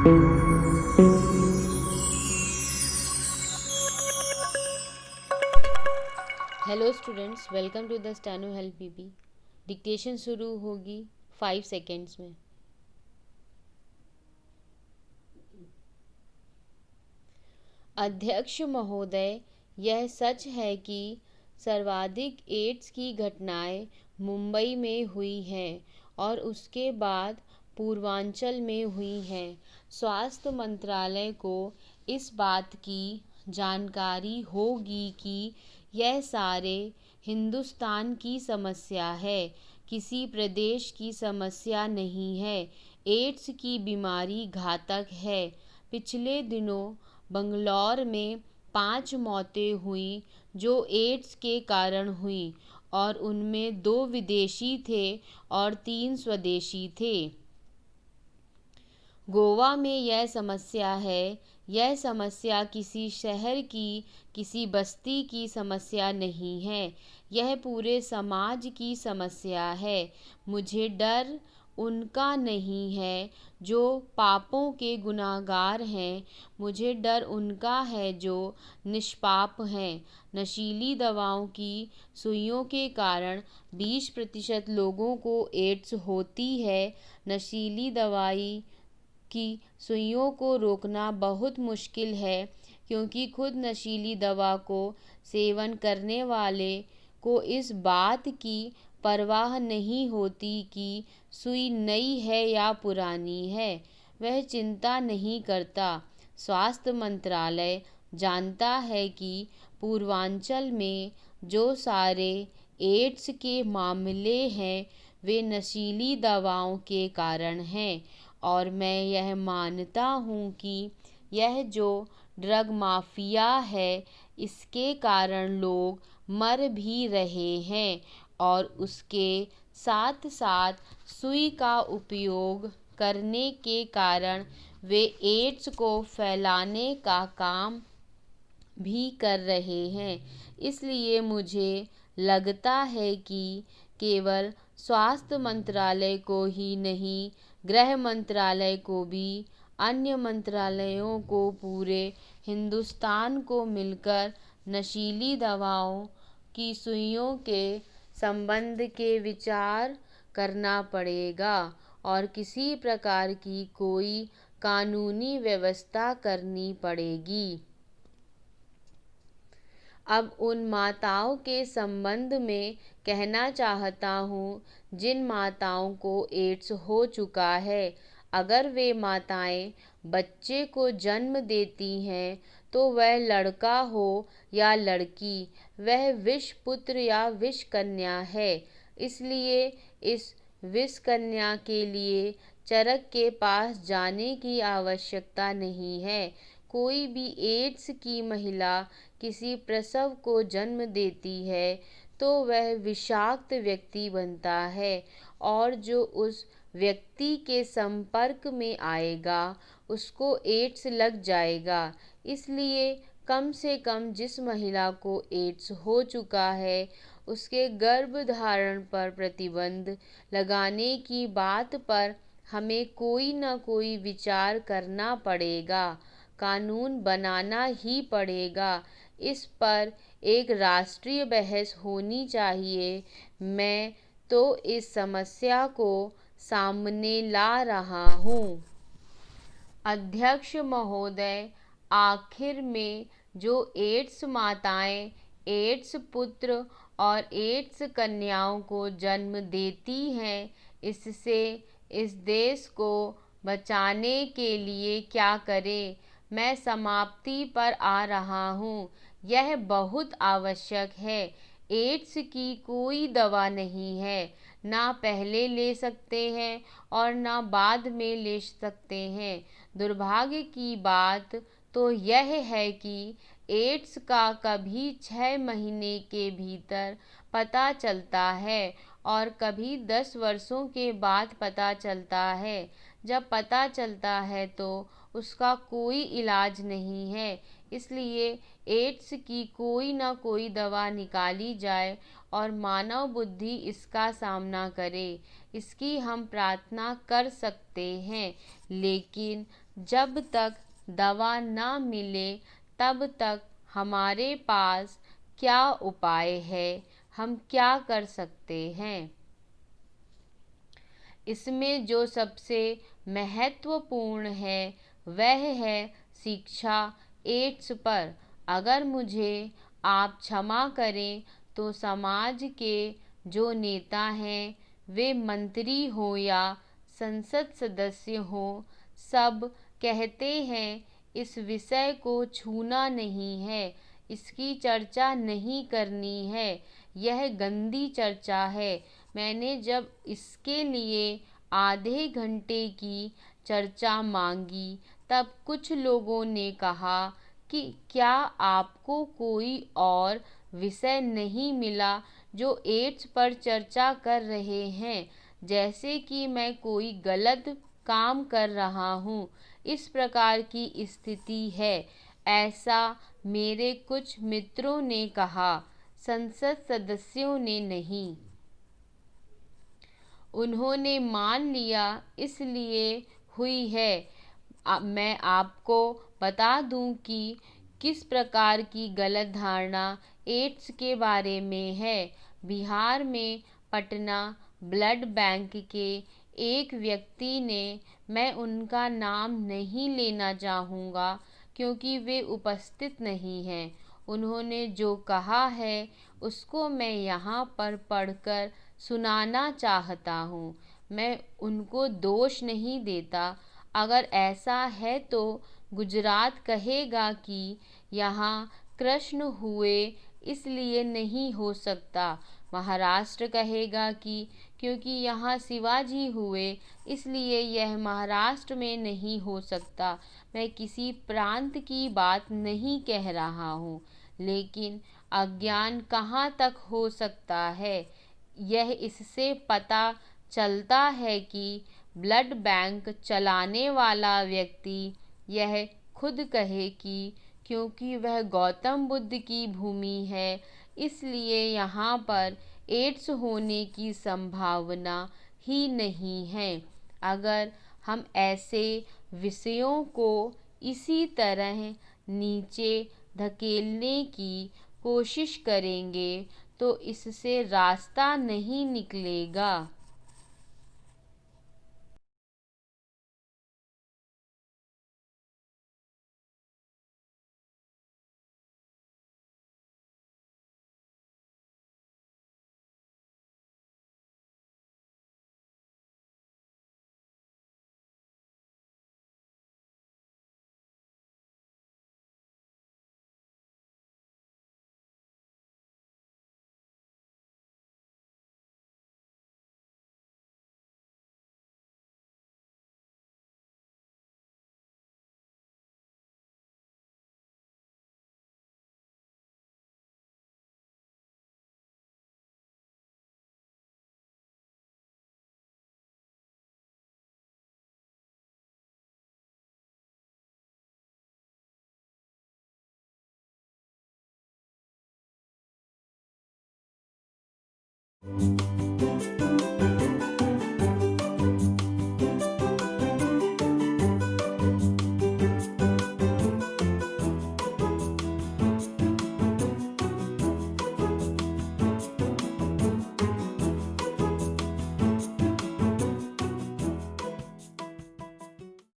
Hello students, welcome to the steno help PP. Dictation शुरू होगी 5 seconds में। अध्यक्ष महोदय, यह सच है कि सर्वाधिक एड्स की घटनाएं मुंबई में हुई हैं और उसके बाद पूर्वांचल में हुई हैं। स्वास्थ्य मंत्रालय को इस बात की जानकारी होगी कि यह सारे हिंदुस्तान की समस्या है, किसी प्रदेश की समस्या नहीं है। एड्स की बीमारी घातक है। पिछले दिनों बंगलौर में 5 मौतें हुई जो एड्स के कारण हुई और उनमें 2 विदेशी थे और 3 स्वदेशी थे। गोवा में यह समस्या है। यह समस्या किसी शहर की, किसी बस्ती की समस्या नहीं है, यह पूरे समाज की समस्या है। मुझे डर उनका नहीं है जो पापों के गुनाहगार हैं, मुझे डर उनका है जो निष्पाप हैं। नशीली दवाओं की सुइयों के कारण 20% लोगों को एड्स होती है। नशीली दवाई की सुइयों को रोकना बहुत मुश्किल है, क्योंकि खुद नशीली दवा को सेवन करने वाले को इस बात की परवाह नहीं होती कि सुई नई है या पुरानी है, वह चिंता नहीं करता। स्वास्थ्य मंत्रालय जानता है कि पूर्वांचल में जो सारे एड्स के मामले हैं वे नशीली दवाओं के कारण हैं, और मैं यह मानता हूँ कि यह जो ड्रग माफिया है इसके कारण लोग मर भी रहे हैं, और उसके साथ साथ सुई का उपयोग करने के कारण वे एड्स को फैलाने का काम भी कर रहे हैं। इसलिए मुझे लगता है कि केवल स्वास्थ्य मंत्रालय को ही नहीं, गृह मंत्रालय को भी, अन्य मंत्रालयों को, पूरे हिंदुस्तान को मिलकर नशीली दवाओं की सुइयों के संबंध के विचार करना पड़ेगा और किसी प्रकार की कोई कानूनी व्यवस्था करनी पड़ेगी। अब उन माताओं के संबंध में कहना चाहता हूँ जिन माताओं को एड्स हो चुका है। अगर वे माताएं बच्चे को जन्म देती हैं तो वह लड़का हो या लड़की, वह विष पुत्र या विष कन्या है। इसलिए इस विष कन्या के लिए चरक के पास जाने की आवश्यकता नहीं है। कोई भी एड्स की महिला किसी प्रसव को जन्म देती है तो वह विषाक्त व्यक्ति बनता है, और जो उस व्यक्ति के संपर्क में आएगा उसको एड्स लग जाएगा। इसलिए कम से कम जिस महिला को एड्स हो चुका है उसके गर्भधारण पर प्रतिबंध लगाने की बात पर हमें कोई न कोई विचार करना पड़ेगा, कानून बनाना ही पड़ेगा। इस पर एक राष्ट्रीय बहस होनी चाहिए। मैं तो इस समस्या को सामने ला रहा हूँ। अध्यक्ष महोदय, आखिर में जो एड्स माताएं एड्स पुत्र और एड्स कन्याओं को जन्म देती हैं, इससे इस देश को बचाने के लिए क्या करें? मैं समाप्ति पर आ रहा हूँ। यह बहुत आवश्यक है। एड्स की कोई दवा नहीं है, ना पहले ले सकते हैं और ना बाद में ले सकते हैं। दुर्भाग्य की बात तो यह है कि एड्स का कभी 6 महीने के भीतर पता चलता है और कभी 10 वर्षों के बाद पता चलता है। जब पता चलता है तो उसका कोई इलाज नहीं है। इसलिए एड्स की कोई ना कोई दवा निकाली जाए और मानव बुद्धि इसका सामना करे, इसकी हम प्रार्थना कर सकते हैं। लेकिन जब तक दवा न मिले तब तक हमारे पास क्या उपाय है, हम क्या कर सकते हैं? इसमें जो सबसे महत्वपूर्ण है वह है शिक्षा एड्स पर। अगर मुझे आप क्षमा करें तो समाज के जो नेता हैं, वे मंत्री हो या संसद सदस्य हो, सब कहते हैं इस विषय को छूना नहीं है, इसकी चर्चा नहीं करनी है, यह गंदी चर्चा है। मैंने जब इसके लिए आधे घंटे की चर्चा मांगी तब कुछ लोगों ने कहा कि क्या आपको कोई और विषय नहीं मिला जो एड्स पर चर्चा कर रहे हैं, जैसे कि मैं कोई गलत काम कर रहा हूँ। इस प्रकार की स्थिति है, ऐसा मेरे कुछ मित्रों ने कहा, संसद सदस्यों ने नहीं। उन्होंने मान लिया इसलिए हुई है। मैं आपको बता दूं कि किस प्रकार की गलत धारणा एड्स के बारे में है। बिहार में पटना ब्लड बैंक के एक व्यक्ति ने, मैं उनका नाम नहीं लेना चाहूँगा क्योंकि वे उपस्थित नहीं हैं, उन्होंने जो कहा है उसको मैं यहाँ पर पढ़कर सुनाना चाहता हूँ। मैं उनको दोष नहीं देता। अगर ऐसा है तो गुजरात कहेगा कि यहाँ कृष्ण हुए इसलिए नहीं हो सकता, महाराष्ट्र कहेगा कि क्योंकि यहाँ शिवाजी हुए इसलिए यह महाराष्ट्र में नहीं हो सकता। मैं किसी प्रांत की बात नहीं कह रहा हूँ, लेकिन अज्ञान कहाँ तक हो सकता है, यह इससे पता चलता है कि ब्लड बैंक चलाने वाला व्यक्ति यह खुद कहे कि क्योंकि वह गौतम बुद्ध की भूमि है इसलिए यहाँ पर एड्स होने की संभावना ही नहीं है। अगर हम ऐसे विषयों को इसी तरह नीचे धकेलने की कोशिश करेंगे तो इससे रास्ता नहीं निकलेगा।